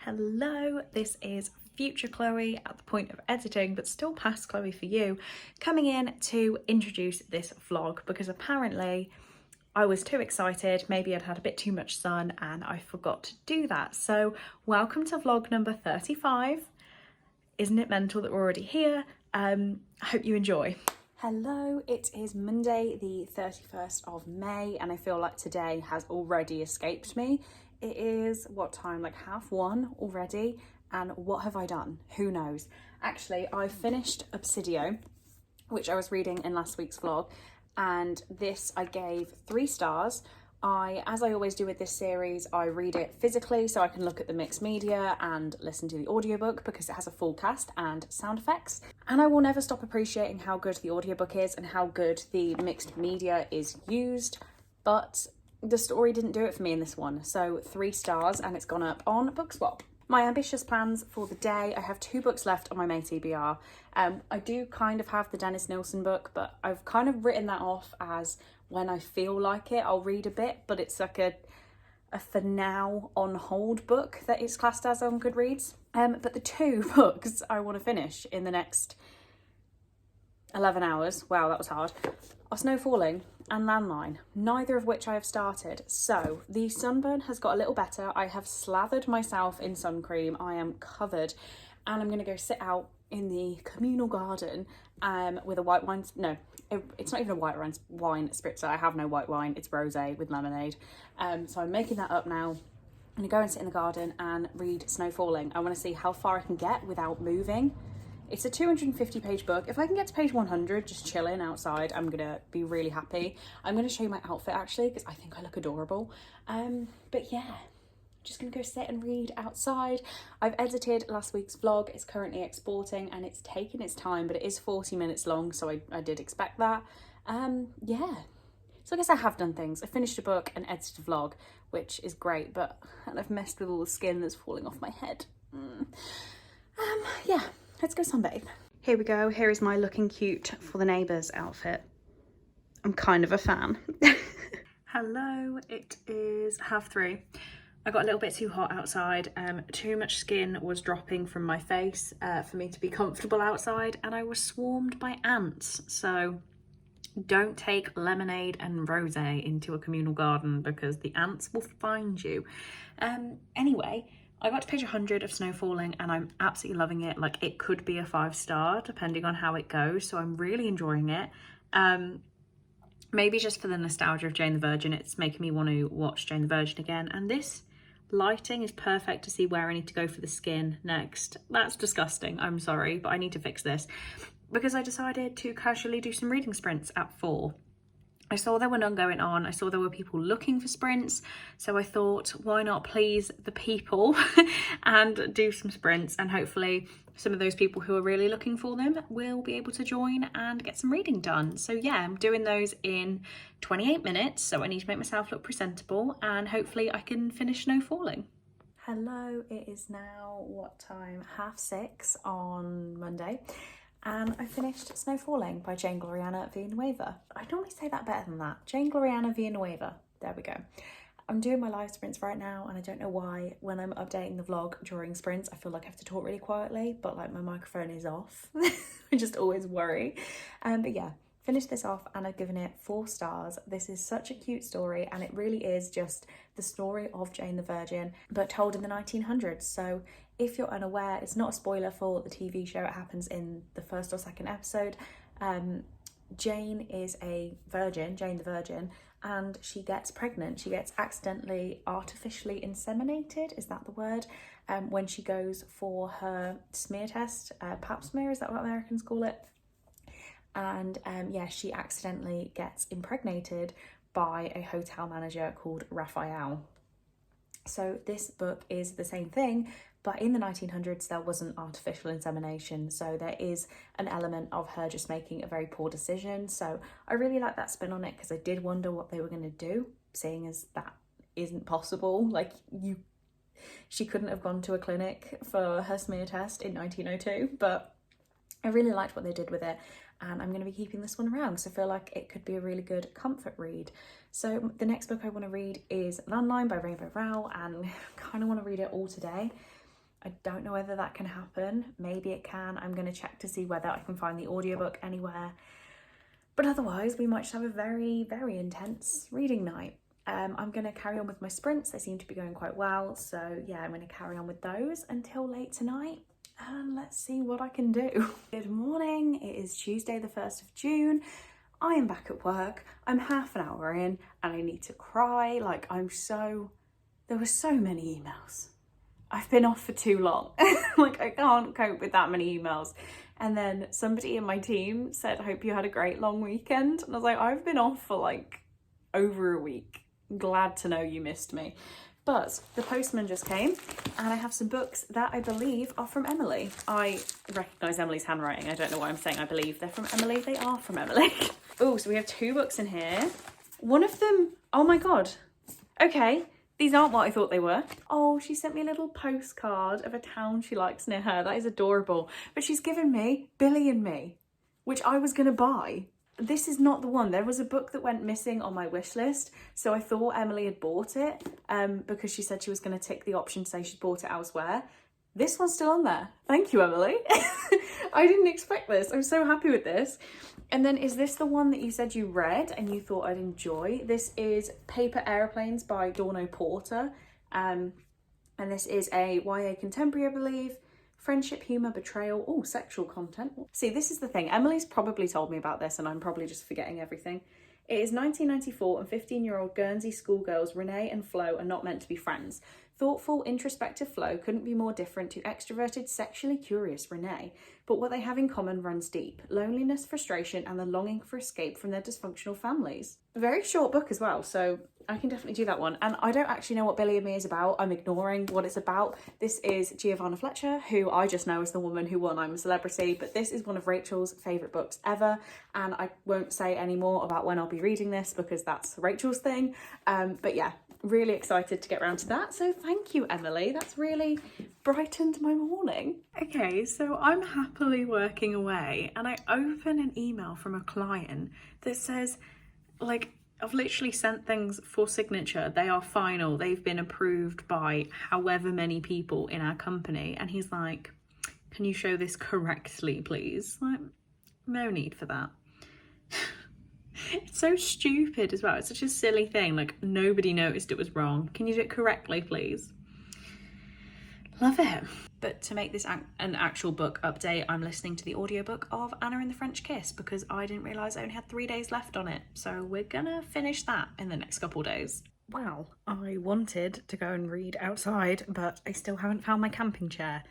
Hello, this is future Chloe at the point of editing, but still past Chloe for you, coming in to introduce this vlog because apparently I was too excited, maybe I'd had a bit too much sun and I forgot to do that. So welcome to vlog number 35. Isn't it mental that we're already here? I hope you enjoy. Hello, it is Monday the 31st of May and I feel like today has already escaped me. It is, what time, like 1:30 already, and what have I done? Who knows? Actually, I finished Obsidio, which I was reading in last week's vlog, and this I gave 3 stars. As I always do with this series, I read it physically so I can look at the mixed media and listen to the audiobook because it has a full cast and sound effects. And I will never stop appreciating how good the audiobook is and how good the mixed media is used, but the story didn't do it for me in this one. So 3 stars, and it's gone up on BOOKSWAP. My ambitious plans for the day: I have 2 books left on my May TBR. I do kind of have the Dennis Nilsson book, but I've kind of written that off as when I feel like it, I'll read a bit, but it's like a for now on hold book that it's classed as on Goodreads. But the 2 books I want to finish in the next 11 hours, wow, that was hard, are Snow Falling and Landline, neither of which I have started. So the sunburn has got a little better. I have slathered myself in sun cream. I am covered, and I'm going to go sit out in the communal garden with a white wine. No, it's not even a white wine spritzer. I have no white wine. It's rosé with lemonade. So I'm making that up now. I'm going to go and sit in the garden and read Snow Falling. I want to see how far I can get without moving. It's a 250-page book. If I can get to page 100 just chilling outside, I'm gonna be really happy. I'm gonna show you my outfit actually because I think I look adorable. But yeah, just gonna go sit and read outside. I've edited last week's vlog. It's currently exporting and it's taken its time, but it is 40 minutes long, so I did expect that. Yeah. So I guess I have done things. I finished a book and edited a vlog, which is great, and I've messed with all the skin that's falling off my head. Yeah. Let's go sunbathe. Here we go. Here is my looking cute for the neighbours outfit. I'm kind of a fan. Hello, it is 3:30. I got a little bit too hot outside. Too much skin was dropping from my face for me to be comfortable outside, and I was swarmed by ants. So don't take lemonade and rosé into a communal garden because the ants will find you. Anyway, I got to page 100 of Snow Falling and I'm absolutely loving it. Like, it could be a 5-star depending on how it goes, so I'm really enjoying it. Maybe just for the nostalgia of Jane the Virgin, it's making me want to watch Jane the Virgin again. And this lighting is perfect to see where I need to go for the skin next. That's disgusting, I'm sorry, but I need to fix this because I decided to casually do some reading sprints at 4. I saw there were none going on. I saw there were people looking for sprints. So I thought, why not please the people and do some sprints, and hopefully some of those people who are really looking for them will be able to join and get some reading done. So yeah, I'm doing those in 28 minutes. So I need to make myself look presentable and hopefully I can finish Snow Falling. Hello, it is now, what time? 6:30 on Monday. And I finished Snow Falling by Jane Gloriana Villanueva. I normally say that better than that. Jane Gloriana Villanueva. There we go. I'm doing my live sprints right now, and I don't know why when I'm updating the vlog during sprints, I feel like I have to talk really quietly, but like my microphone is off. I just always worry. But yeah, finished this off and I've given it 4 stars. This is such a cute story, and it really is just the story of Jane the Virgin, but told in the 1900s. So if you're unaware, it's not a spoiler for the TV show. It happens in the 1st or 2nd episode. Jane is a virgin, Jane the Virgin, and she gets pregnant. She gets accidentally artificially inseminated, is that the word? When she goes for her smear test, pap smear, is that what Americans call it? And yeah, she accidentally gets impregnated by a hotel manager called Raphael. So this book is the same thing, but in the 1900s there wasn't artificial insemination, so there is an element of her just making a very poor decision. So I really like that spin on it because I did wonder what they were going to do, seeing as that isn't possible. Like, she couldn't have gone to a clinic for her smear test in 1902, but I really liked what they did with it, and I'm going to be keeping this one around because I feel like it could be a really good comfort read. So the next book I want to read is Landline by Rainbow Rowell, and I kind of want to read it all today. I don't know whether that can happen. Maybe it can. I'm going to check to see whether I can find the audiobook anywhere. But otherwise, we might just have a very, very intense reading night. I'm going to carry on with my sprints. They seem to be going quite well. So yeah, I'm going to carry on with those until late tonight. And let's see what I can do. Good morning. It is Tuesday, the 1st of June. I am back at work. I'm half an hour in and I need to cry. Like there were so many emails. I've been off for too long. Like I can't cope with that many emails. And then somebody in my team said, I hope you had a great long weekend. And I was like, I've been off for like over a week. Glad to know you missed me. But the postman just came and I have some books that I believe are from Emily. I recognise Emily's handwriting. I don't know why I'm saying I believe they're from Emily. They are from Emily. Oh, so we have 2 books in here. One of them, oh my God. Okay, these aren't what I thought they were. Oh, she sent me a little postcard of a town she likes near her. That is adorable. But she's given me Billy and Me, which I was going to buy. This is not the one. There was a book that went missing on my wish list, so I thought Emily had bought it because she said she was going to tick the option to say she'd bought it elsewhere. This one's still on there. Thank you, Emily. I didn't expect this. I'm so happy with this. And then is this the one that you said you read and you thought I'd enjoy? This is Paper Aeroplanes by Dawn Porter. And this is a YA contemporary, I believe. Friendship, humour, betrayal, oh, sexual content. See, this is the thing. Emily's probably told me about this and I'm probably just forgetting everything. It is 1994 and 15-year-old Guernsey schoolgirls Renee and Flo are not meant to be friends. Thoughtful, introspective Flo couldn't be more different to extroverted, sexually curious Renee. But what they have in common runs deep. Loneliness, frustration, and the longing for escape from their dysfunctional families. A very short book as well, so I can definitely do that one. And I don't actually know what Billy and Me is about. I'm ignoring what it's about. This is Giovanna Fletcher, who I just know is the woman who won I'm a Celebrity, but this is one of Rachel's favourite books ever. And I won't say any more about when I'll be reading this because that's Rachel's thing. But yeah, really excited to get around to that. So thank you, Emily. That's really brightened my morning. Okay, so I'm happily working away and I open an email from a client that says, like, I've literally sent things for signature. They are final. They've been approved by however many people in our company. And he's like, can you show this correctly, please? Like, no need for that. It's so stupid as well. It's such a silly thing. Like, nobody noticed it was wrong. Can you do it correctly, please? Love it. But to make this an actual book update, I'm listening to the audiobook of Anna and the French Kiss because I didn't realise I only had 3 days left on it. So we're gonna finish that in the next couple days. Wow, I wanted to go and read outside, but I still haven't found my camping chair.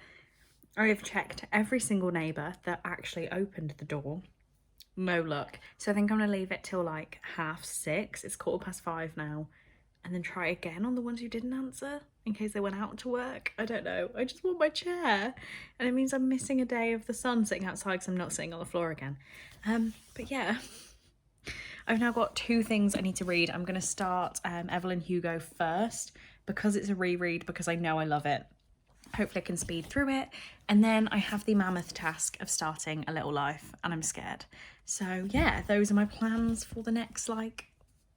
I have checked every single neighbour that actually opened the door. No luck. So I think I'm gonna leave it till like 6:30. It's 5:15 now. And then try again on the ones who didn't answer in case they went out to work. I don't know. I just want my chair. And it means I'm missing a day of the sun sitting outside because I'm not sitting on the floor again. But yeah, I've now got 2 things I need to read. I'm going to start Evelyn Hugo first because it's a reread because I know I love it. Hopefully I can speed through it. And then I have the mammoth task of starting A Little Life and I'm scared. So yeah, those are my plans for the next like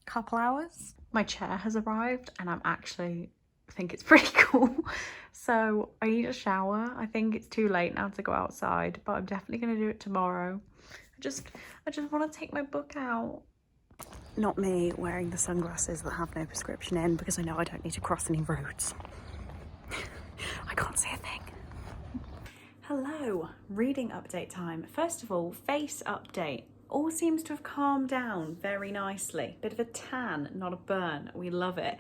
couple hours. My chair has arrived and I think it's pretty cool. So I need a shower. I think it's too late now to go outside, but I'm definitely going to do it tomorrow. I just want to take my book out. Not me wearing the sunglasses that have no prescription in because I know I don't need to cross any roads. I can't see a thing. Hello, reading update time. First of all, face update. All seems to have calmed down very nicely. Bit of a tan, not a burn. We love it.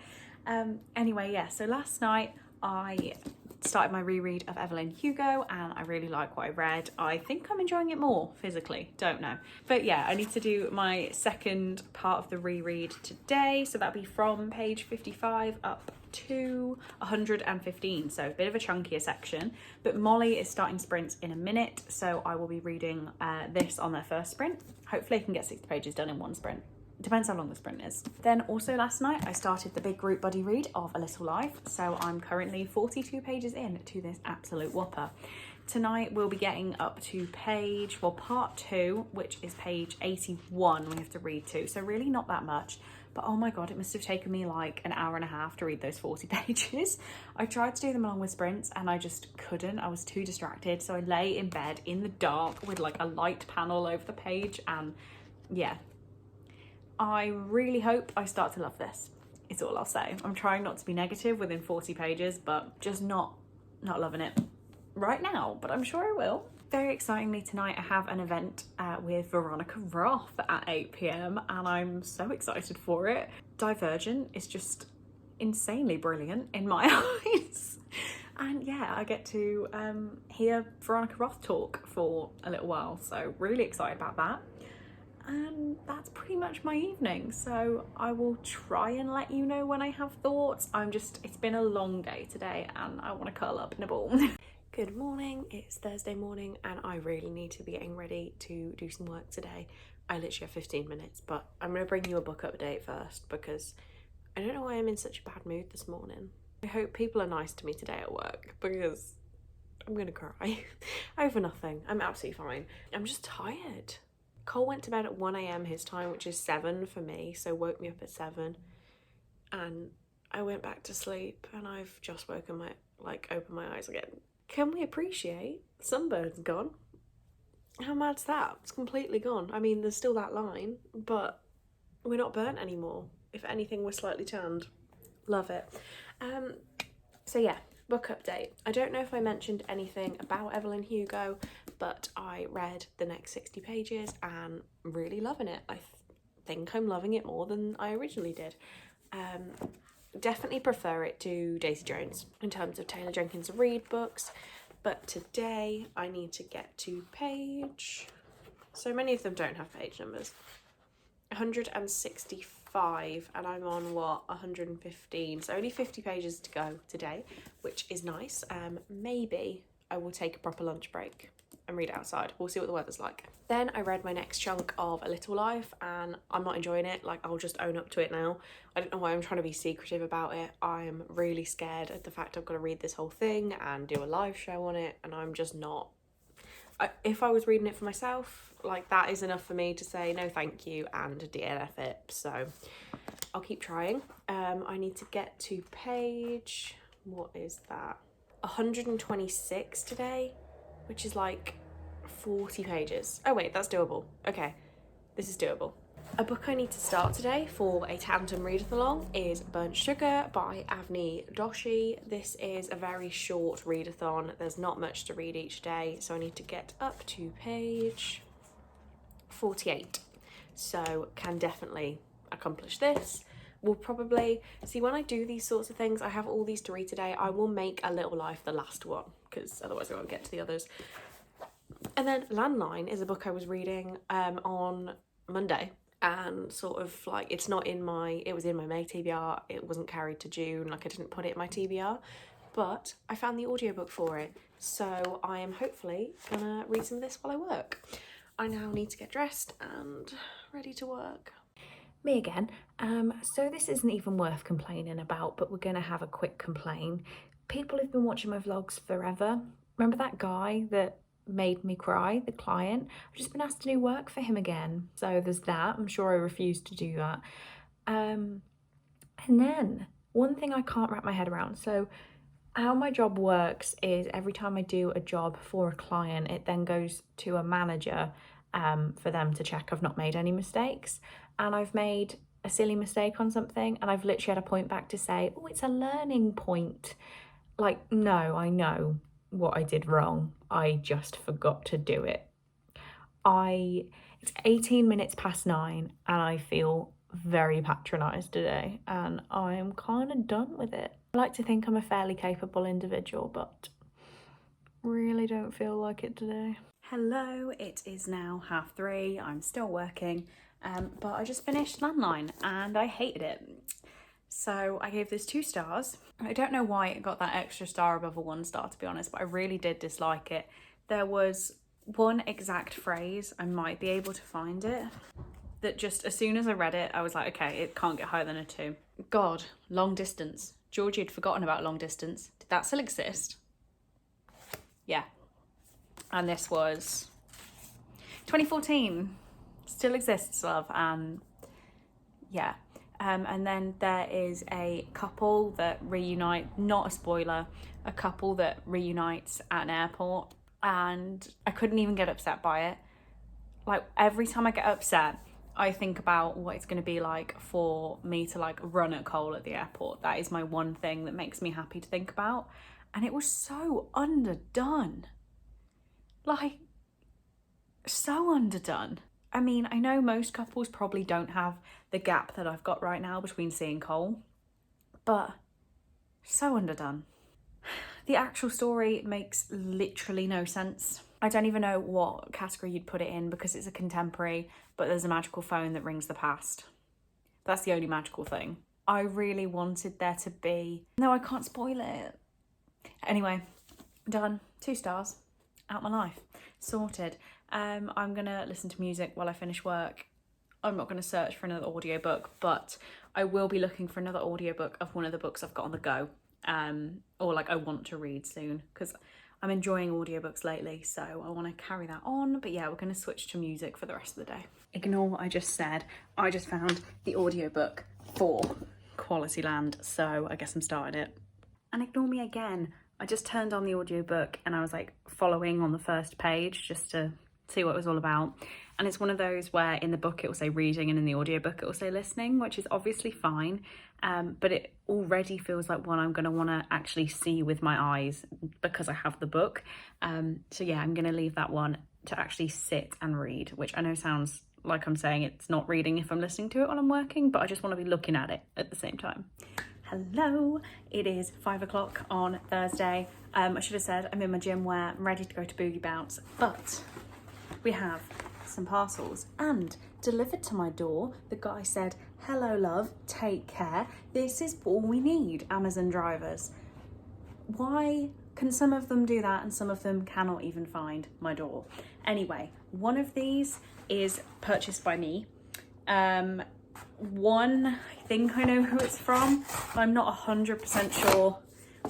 Anyway, yeah, so last night I started my reread of Evelyn Hugo and I really like what I read. I think I'm enjoying it more physically, don't know. But yeah, I need to do my second part of the reread today. So that'll be from page 55 up to 115, so a bit of a chunkier section. But Molly is starting sprints in a minute, so I will be reading this on their first sprint. Hopefully I can get 60 pages done in one sprint. Depends how long the sprint is. Then also last night I started the big group buddy read of A Little Life, so I'm currently 42 pages in to this absolute whopper. Tonight we'll be getting up to part 2, which is page 81 we have to read to, so really not that much. but oh my god, it must have taken me like an hour and a half to read those 40 pages. I tried to do them along with sprints and I just couldn't. I was too distracted, so I lay in bed in the dark with like a light panel over the page, and yeah, I really hope I start to love this. It's all I'll say. I'm trying not to be negative within 40 pages, but just not loving it right now, but I'm sure I will. Very excitingly tonight I have an event with Veronica Roth at 8 p.m. and I'm so excited for it. Divergent is just insanely brilliant in my eyes. And yeah, I get to hear Veronica Roth talk for a little while, so really excited about that. And that's pretty much my evening, so I will try and let you know when I have thoughts. It's been a long day today and I want to curl up in a ball. Good morning, it's Thursday morning and I really need to be getting ready to do some work today. I literally have 15 minutes, but I'm going to bring you a book update first because I don't know why I'm in such a bad mood this morning. I hope people are nice to me today at work because I'm going to cry over nothing. I'm absolutely fine. I'm just tired. Cole went to bed at 1 a.m. his time, which is 7 for me, so woke me up at 7 and I went back to sleep and I've just opened my eyes again. Can we appreciate the sunburn's gone? How mad's that? It's completely gone. I mean, there's still that line, but we're not burnt anymore. If anything, we're slightly tanned. Love it. So yeah, book update. I don't know if I mentioned anything about Evelyn Hugo, but I read the next 60 pages and really loving it. I think I'm loving it more than I originally did. Definitely prefer it to Daisy Jones in terms of Taylor Jenkins Reid books, but today I need to get to page, so many of them don't have page numbers, 165, and I'm on 115, so only 50 pages to go today, which is nice. Maybe I will take a proper lunch break and read outside. We'll see what the weather's like. Then I read my next chunk of A Little Life and I'm not enjoying it. Like, I'll just own up to it now. I don't know why I'm trying to be secretive about it. I'm really scared at the fact I've got to read this whole thing and do a live show on it, and I'm just not. If I was reading it for myself, like, that is enough for me to say no thank you and DNF it, so I'll keep trying. I need to get to page, what is that, 126 today, which is like 40 pages. Oh wait, that's doable. Okay, this is doable. A book I need to start today for a tandem readathon is Burnt Sugar by Avni Doshi. This is a very short readathon. There's not much to read each day, so I need to get up to page 48. So can definitely accomplish this. We'll probably see, when I do these sorts of things, I have all these to read today, I will make A Little Life the last one because otherwise I won't get to the others. And then Landline is a book I was reading on Monday, and sort of like, it was in my May TBR, it wasn't carried to June, like I didn't put it in my TBR, but I found the audiobook for it, so I am hopefully gonna read some of this while I work. I now need to get dressed and ready to work. Me again. So this isn't even worth complaining about, but we're gonna have a quick complaint. People who've been watching my vlogs forever, remember that guy that made me cry, the client? I've just been asked to do work for him again, so there's that. I'm sure I refused to do that. And then one thing I can't wrap my head around, so how my job works is every time I do a job for a client, it then goes to a manager for them to check I've not made any mistakes, and I've made a silly mistake on something and I've literally had a point back to say, oh, it's a learning point. Like, no, I know what I did wrong, I just forgot to do it. It's 18 minutes past 9 and I feel very patronised today and I'm kind of done with it. I like to think I'm a fairly capable individual, but really don't feel like it today. Hello, it is now 3:30. I'm still working, but I just finished Landline and I hated it. So I gave this 2 stars. I don't know why it got that extra star above a 1 star, to be honest, but I really did dislike it. There was one exact phrase, I might be able to find it, that just as soon as I read it, I was like, okay, it can't get higher than a 2. God, long distance. Georgie had forgotten about long distance. Did that still exist? Yeah. And this was 2014. Still exists, love, and yeah. And then there is a couple that reunite, not a spoiler, a couple that reunites at an airport, and I couldn't even get upset by it. Like, every time I get upset, I think about what it's going to be like for me to like run at Cole at the airport. That is my one thing that makes me happy to think about. And it was so underdone. Like, so underdone. I mean, I know most couples probably don't have the gap that I've got right now between C and Cole, but so underdone. The actual story makes literally no sense. I don't even know what category you'd put it in because it's a contemporary, but there's a magical phone that rings the past. That's the only magical thing. I really wanted there to be... No, I can't spoil it. Anyway, done. 2 stars. Out my life. Sorted. I'm going to listen to music while I finish work. I'm not going to search for another audiobook, but I will be looking for another audiobook of one of the books I've got on the go. Or like I want to read soon, because I'm enjoying audiobooks lately, so I want to carry that on. But yeah, we're going to switch to music for the rest of the day. Ignore what I just said. I just found the audiobook for Quality Land, so I guess I'm starting it. And ignore me again. I just turned on the audiobook and I was like following on the first page just to see what it was all about. And it's one of those where in the book it will say reading and in the audiobook it will say listening, which is obviously fine, but it already feels like one I'm going to want to actually see with my eyes because I have the book. So yeah, I'm going to leave that one to actually sit and read, which I know sounds like I'm saying it's not reading if I'm listening to it while I'm working, but I just want to be looking at it at the same time. Hello, it is 5 o'clock on Thursday. I should have said I'm in my gym wear, I'm ready to go to Boogie Bounce, but we have some parcels and delivered to my door. The guy said, "Hello love, take care. This is all we need, Amazon drivers." Why can some of them do that and some of them cannot even find my door? Anyway, one of these is purchased by me. One, I think I know who it's from, but I'm not 100% sure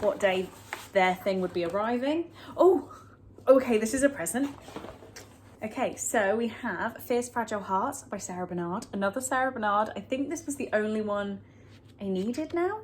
what day their thing would be arriving. Oh, okay, this is a present. Okay, so we have Fierce Fragile Hearts by Sarah Bernard. Another Sarah Bernard. I think this was the only one I needed now,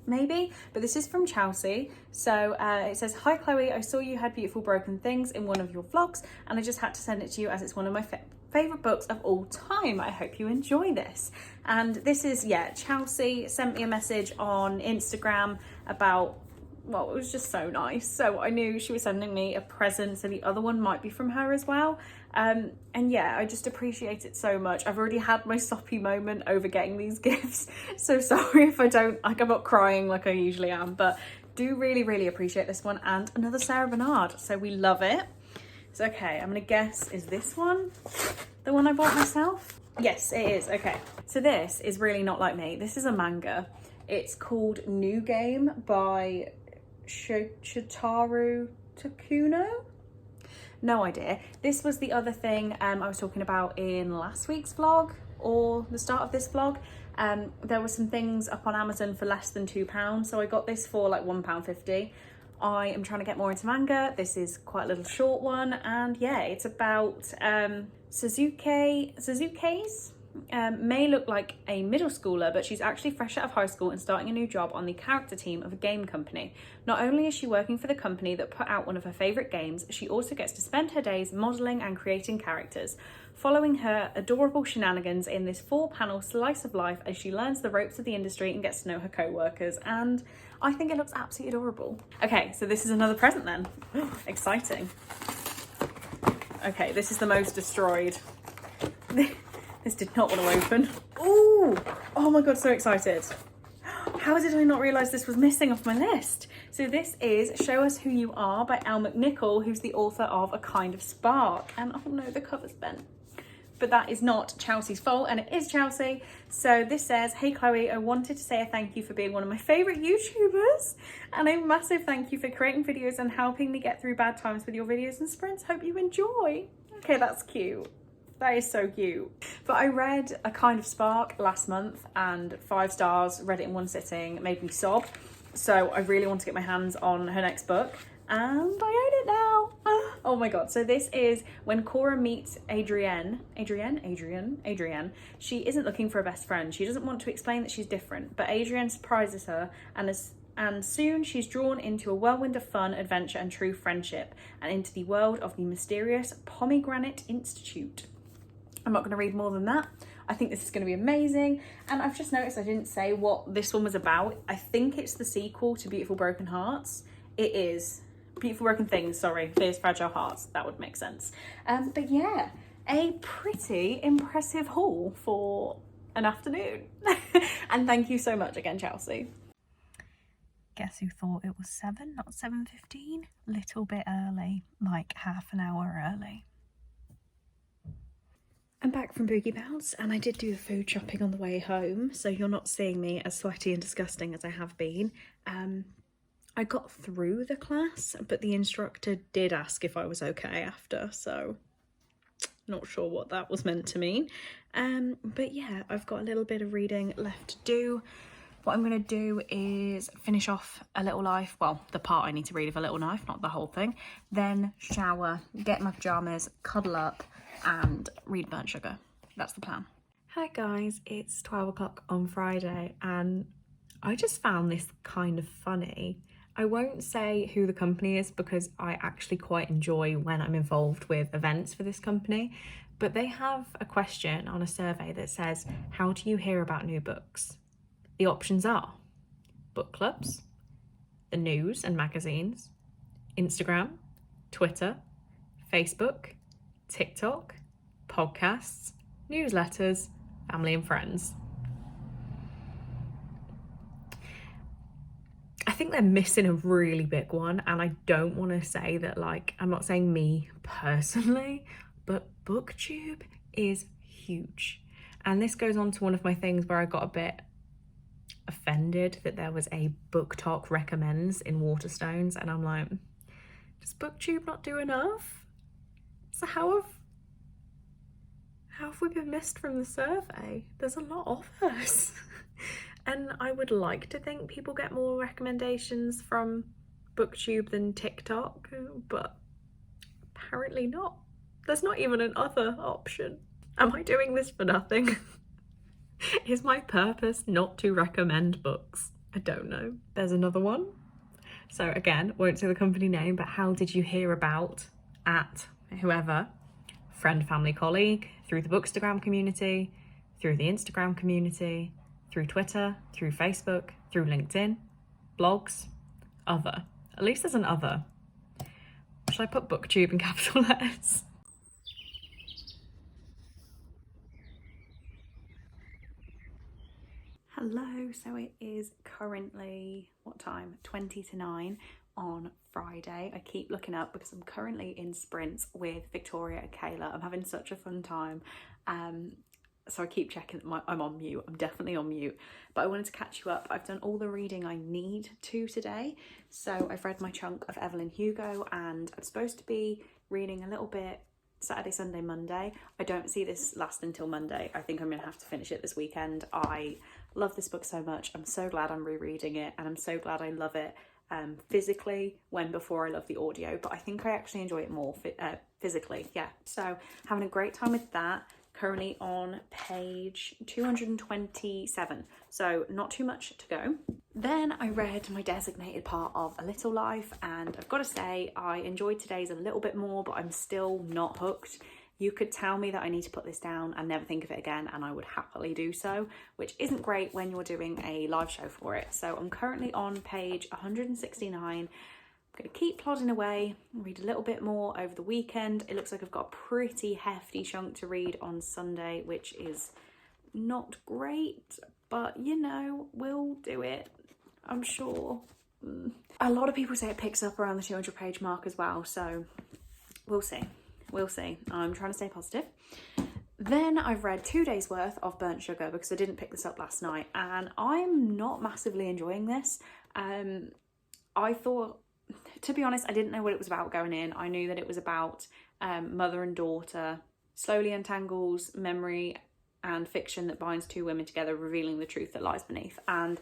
maybe, but this is from Chelsea. So it says, "Hi Chloe, I saw you had Beautiful Broken Things in one of your vlogs and I just had to send it to you as it's one of my favourite books of all time. I hope you enjoy this." And this is, yeah, Chelsea sent me a message on Instagram about, well, it was just so nice. So I knew she was sending me a present, so the other one might be from her as well. And yeah, I just appreciate it so much. I've already had my soppy moment over getting these gifts, so sorry if I don't, like, I'm not crying like I usually am, but do really, really appreciate this one. And another Sarah Bernard, so we love it. So okay, I'm gonna guess, is this one the one I bought myself? Yes, it is. Okay, so this is really not like me. This is a manga. It's called New Game by Shotaro Takuno? No idea. This was the other thing I was talking about in last week's vlog or the start of this vlog. There were some things up on Amazon for less than £2, so I got this for like £1.50. I am trying to get more into manga. This is quite a little short one, and yeah, it's about Suzuki's. May look like a middle schooler, but she's actually fresh out of high school and starting a new job on the character team of a game company. Not only is she working for the company that put out one of her favourite games, she also gets to spend her days modelling and creating characters, following her adorable shenanigans in this 4-panel slice of life as she learns the ropes of the industry and gets to know her co-workers. And I think it looks absolutely adorable. Okay, so this is another present then. Exciting. Okay, this is the most destroyed. This did not want to open. Ooh! Oh my god, so excited. How did I not realise this was missing off my list? So this is Show Us Who You Are by Elle McNichol, who's the author of A Kind of Spark. And oh no, the cover's bent. But that is not Chelsea's fault, and it is Chelsea. So this says, "Hey Chloe, I wanted to say a thank you for being one of my favourite YouTubers, and a massive thank you for creating videos and helping me get through bad times with your videos and sprints. Hope you enjoy." Okay, that's cute. That is so cute. But I read A Kind of Spark last month and 5 stars, read it in one sitting, made me sob. So I really want to get my hands on her next book, and I own it now. Oh my god, so this is when Cora meets Adrienne. She isn't looking for a best friend. She doesn't want to explain that she's different, but Adrienne surprises her and soon she's drawn into a whirlwind of fun, adventure and true friendship and into the world of the mysterious Pomegranate Institute. I'm not going to read more than that. I think this is going to be amazing. And I've just noticed I didn't say what this one was about. I think it's the sequel to Beautiful Broken Hearts. It is. Beautiful Broken Things, sorry. Fierce Fragile Hearts. That would make sense. But yeah, a pretty impressive haul for an afternoon. And thank you so much again, Chelsea. Guess who thought it was 7, not 7:15? Little bit early, like half an hour early. I'm back from Boogie Bounce and I did do the food shopping on the way home, so you're not seeing me as sweaty and disgusting as I have been. I got through the class, but the instructor did ask if I was okay after, so not sure what that was meant to mean. But yeah, I've got a little bit of reading left to do. What I'm going to do is finish off A Little Life, well, the part I need to read of A Little Life, not the whole thing, then shower, get my pyjamas, cuddle up, and read Burnt Sugar. That's the plan. Hi guys, it's 12 o'clock on Friday, and I just found this kind of funny. I won't say who the company is because I actually quite enjoy when I'm involved with events for this company, but they have a question on a survey that says, how do you hear about new books? The options are book clubs, the news and magazines, Instagram, Twitter, Facebook, TikTok, podcasts, newsletters, family and friends. I think they're missing a really big one, and I don't want to say that, like, I'm not saying me personally, but BookTube is huge. And this goes on to one of my things where I got a bit offended that there was a book talk recommends in Waterstones, and I'm like, does BookTube not do enough? So how have we been missed from the survey? There's a lot of us. And I would like to think people get more recommendations from BookTube than TikTok, but apparently not. There's not even an other option. Am I doing this for nothing? Is my purpose not to recommend books? I don't know. There's another one. So again, won't say the company name, but how did you hear about at whoever? Friend, family, colleague, through the Bookstagram community, through the Instagram community, through Twitter, through Facebook, through LinkedIn, blogs, other. At least there's an other. Should I put BookTube in capital letters? Hello, so it is currently, what time? 20 to 9 on Friday. I keep looking up because I'm currently in sprints with Victoria and Kayla. I'm having such a fun time. So I keep checking that I'm on mute. I'm definitely on mute, but I wanted to catch you up. I've done all the reading I need to today. So I've read my chunk of Evelyn Hugo, and I'm supposed to be reading a little bit Saturday, Sunday, Monday. I don't see this last until Monday. I think I'm gonna have to finish it this weekend. I love this book so much. I'm so glad I'm rereading it, and I'm so glad I love it physically when before I love the audio, but I think I actually enjoy it more physically. Yeah, so having a great time with that. Currently on page 227, so not too much to go. Then I read my designated part of A Little Life, and I've got to say I enjoyed today's a little bit more, but I'm still not hooked. You could tell me that I need to put this down and never think of it again, and I would happily do so, which isn't great when you're doing a live show for it. So I'm currently on page 169. I'm going to keep plodding away, read a little bit more over the weekend. It looks like I've got a pretty hefty chunk to read on Sunday, which is not great, but you know, we'll do it, I'm sure. A lot of people say it picks up around the 200 page mark as well, so we'll see. We'll see. I'm trying to stay positive. Then I've read 2 days worth of Burnt Sugar because I didn't pick this up last night, and I'm not massively enjoying this. I thought, to be honest, I didn't know what it was about going in. I knew that it was about mother and daughter slowly untangles memory and fiction that binds two women together, revealing the truth that lies beneath. And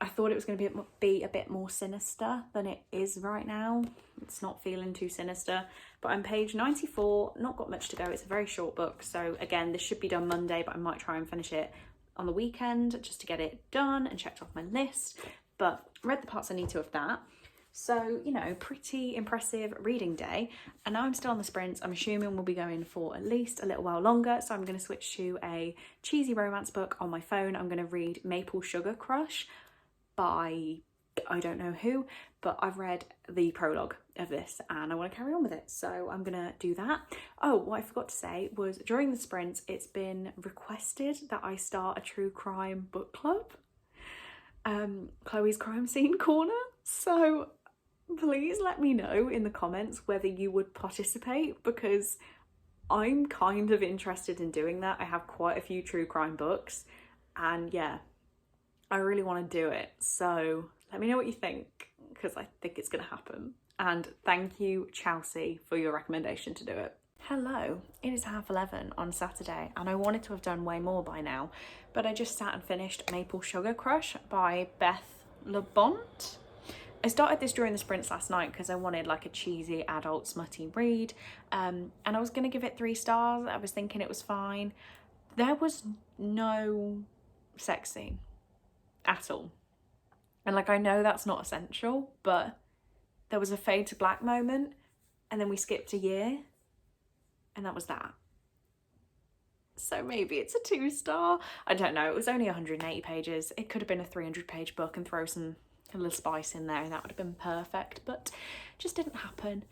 I thought it was going to be a bit more sinister than it is right now. It's not feeling too sinister, but I'm page 94, not got much to go. It's a very short book. So again, this should be done Monday, but I might try and finish it on the weekend just to get it done and checked off my list. But read the parts I need to of that. So, you know, pretty impressive reading day. And now I'm still on the sprints. I'm assuming we'll be going for at least a little while longer. So I'm going to switch to a cheesy romance book on my phone. I'm going to read Maple Sugar Crush by I don't know who, but I've read the prologue of this and I want to carry on with it, so I'm gonna do that. Oh, what I forgot to say was during the sprints it's been requested that I start a true crime book club, Chloe's Crime Scene Corner, so please let me know in the comments whether you would participate, because I'm kind of interested in doing that. I have quite a few true crime books and yeah, I really want to do it, so let me know what you think, because I think it's going to happen. And thank you, Chelsea, for your recommendation to do it. Hello, it is 11:30 on Saturday, and I wanted to have done way more by now, but I just sat and finished Maple Sugar Crush by Beth LeBont. I started this during the sprints last night because I wanted like a cheesy adult smutty read, and I was going to give it 3 stars. I was thinking it was fine. There was no sex scene at all. And like, I know that's not essential, but there was a fade to black moment and then we skipped a year and that was that. So maybe it's a 2 star. I don't know. It was only 180 pages. It could have been a 300-page book and throw a little spice in there and that would have been perfect, but just didn't happen.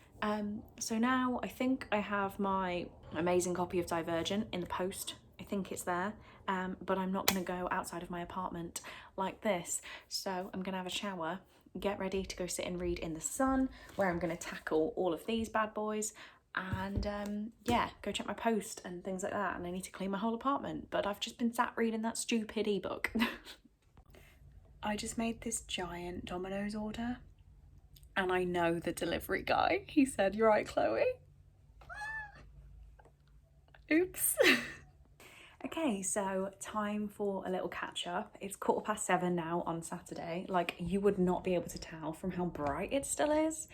So now I think I have my amazing copy of Divergent in the post. I think it's there, but I'm not going to go outside of my apartment like this. So I'm going to have a shower, get ready to go sit and read in the sun, where I'm going to tackle all of these bad boys and yeah, go check my post and things like that. And I need to clean my whole apartment, but I've just been sat reading that stupid ebook. I just made this giant Domino's order and I know the delivery guy. He said, "You're right, Chloe." Oops. Okay, so time for a little catch up. It's 7:15 now on Saturday. Like, you would not be able to tell from how bright it still is.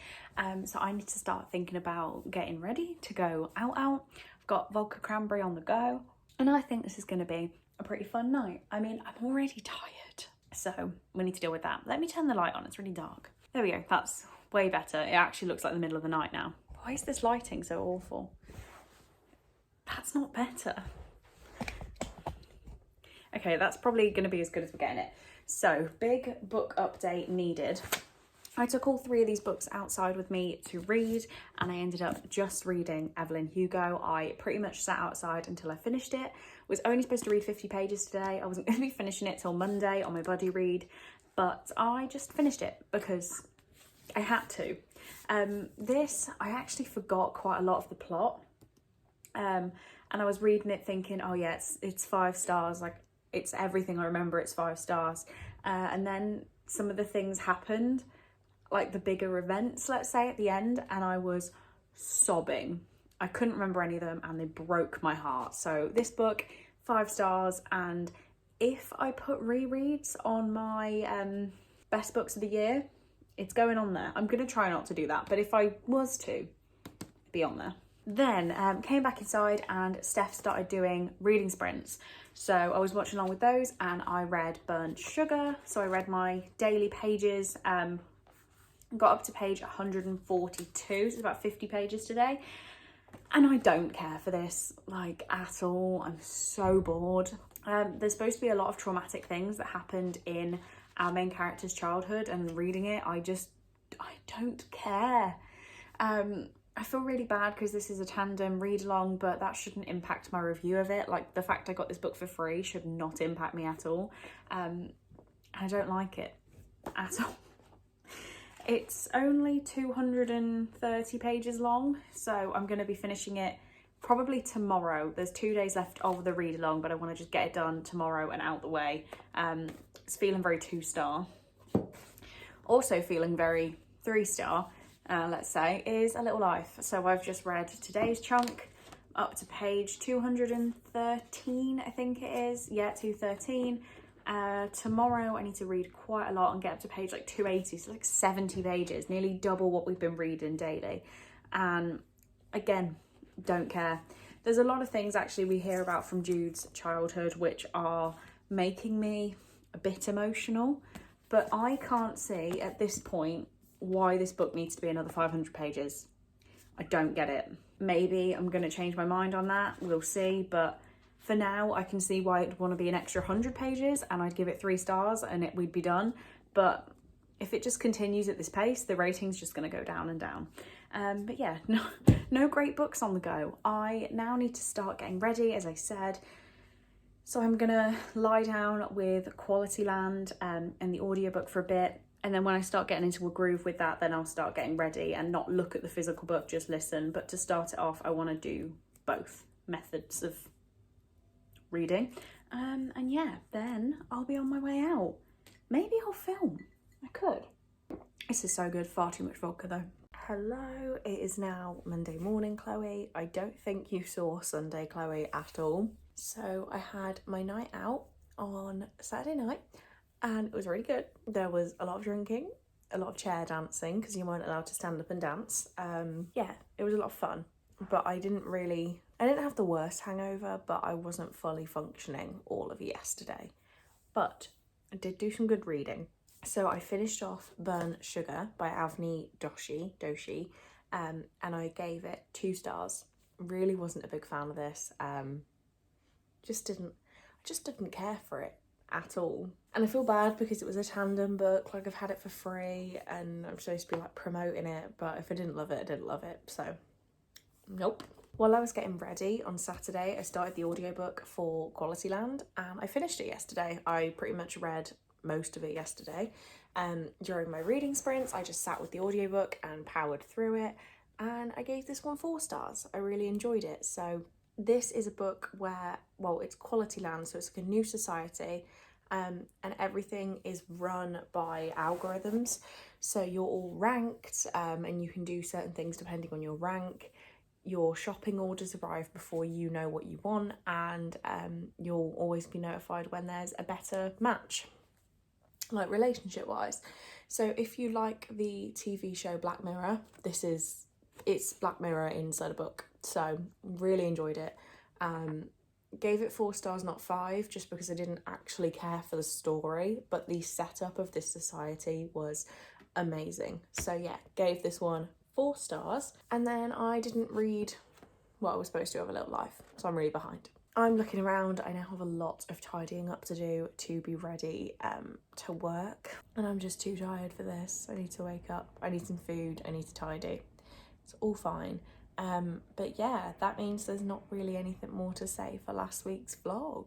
So I need to start thinking about getting ready to go out. I've got vodka cranberry on the go, and I think this is going to be a pretty fun night. I mean, I'm already tired, so we need to deal with that. Let me turn the light on, it's really dark. There we go, that's way better. It actually looks like the middle of the night now. Why is this lighting so awful? That's not better. Okay, that's probably going to be as good as we're getting it. So, big book update needed. I took all 3 of these books outside with me to read, and I ended up just reading Evelyn Hugo. I pretty much sat outside until I finished it. Was only supposed to read 50 pages today. I wasn't going to be finishing it till Monday on my buddy read, but I just finished it because I had to. This, I actually forgot quite a lot of the plot. And I was reading it thinking, oh yeah, it's 5 stars, like it's everything I remember, it's 5 stars. And then some of the things happened, like the bigger events, let's say, at the end, and I was sobbing. I couldn't remember any of them and they broke my heart. So this book, 5 stars, and if I put rereads on my best books of the year, it's going on there. I'm going to try not to do that, but if I was to, it'd be on there. Then came back inside and Steph started doing reading sprints. So I was watching along with those and I read Burnt Sugar. So I read my daily pages, got up to page 142, so it's about 50 pages today. And I don't care for this, like, at all. I'm so bored. There's supposed to be a lot of traumatic things that happened in our main character's childhood, and reading it, I don't care. I feel really bad because this is a tandem read along, but that shouldn't impact my review of it. Like, the fact I got this book for free should not impact me at all. I don't like it at all. It's only 230 pages long, so I'm going to be finishing it probably tomorrow. There's 2 days left of the read along, but I want to just get it done tomorrow and out the way. It's feeling very 2-star. Also feeling very 3-star. Let's say, is A Little Life. So I've just read today's chunk up to page 213, I think it is. Yeah, 213. Tomorrow I need to read quite a lot and get up to page like 280, so like 70 pages, nearly double what we've been reading daily. And again, don't care. There's a lot of things actually we hear about from Jude's childhood which are making me a bit emotional, but I can't see at this point why this book needs to be another 500 pages. I don't get it. Maybe I'm going to change my mind on that, we'll see, but for now I can see why it'd want to be an extra 100 pages and I'd give it 3 stars and we'd be done. But if it just continues at this pace, the rating's just going to go down and down. But yeah, no great books on the go. I now need to start getting ready, as I said. So I'm going to lie down with Quality Land and the audiobook for a bit. And then when I start getting into a groove with that, then I'll start getting ready and not look at the physical book, just listen. But to start it off, I want to do both methods of reading. And yeah, then I'll be on my way out. Maybe I'll film. I could. This is so good. Far too much vodka though. Hello, it is now Monday morning, Chloe. I don't think you saw Sunday, Chloe, at all. So I had my night out on Saturday night and it was really good. There was a lot of drinking, a lot of chair dancing because you weren't allowed to stand up and dance. Yeah, it was a lot of fun, but I didn't have the worst hangover, but I wasn't fully functioning all of yesterday. But I did do some good reading. So I finished off Burnt Sugar by Avni Doshi, and I gave it 2 stars. Really wasn't a big fan of this. Just didn't care for it at all. And I feel bad because it was a tandem book, like I've had it for free and I'm supposed to be like promoting it, but if I didn't love it, I didn't love it, so nope. While I was getting ready on Saturday, I started the audiobook for Quality Land and I finished it yesterday. I pretty much read most of it yesterday. During my reading sprints, I just sat with the audiobook and powered through it, and I gave this one 4 stars. I really enjoyed it. So this is a book where, well, it's Quality Land, so it's like a new society, and everything is run by algorithms. So you're all ranked, and you can do certain things depending on your rank. Your shopping orders arrive before you know what you want, and you'll always be notified when there's a better match, like relationship wise. So if you like the TV show Black Mirror, it's Black Mirror inside a book. So really enjoyed it. Gave it 4 stars, not 5, just because I didn't actually care for the story, but the setup of this society was amazing. So yeah, gave this one 4 stars. And then I didn't read what I was supposed to have a little life, so I'm really behind. I'm looking around. I now have a lot of tidying up to do to be ready to work, and I'm just too tired for this. I need to wake up, I need some food, I need to tidy. It's all fine. But yeah, that means there's not really anything more to say for last week's vlog.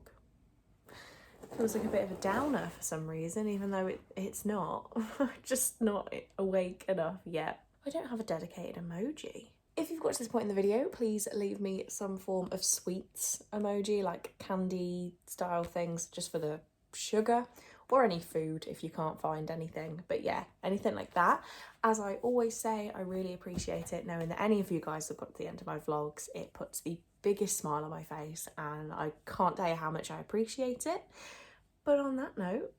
Feels like a bit of a downer for some reason, even though it's not. Just not awake enough yet. I don't have a dedicated emoji. If you've got to this point in the video, please leave me some form of sweets emoji, like candy style things, just for the sugar, or any food if you can't find anything. But yeah, anything like that. As I always say, I really appreciate it knowing that any of you guys have got to the end of my vlogs. It puts the biggest smile on my face and I can't tell you how much I appreciate it. But on that note,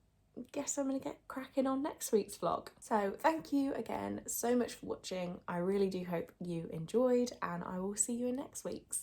guess I'm going to get cracking on next week's vlog. So thank you again so much for watching. I really do hope you enjoyed, and I will see you in next week's.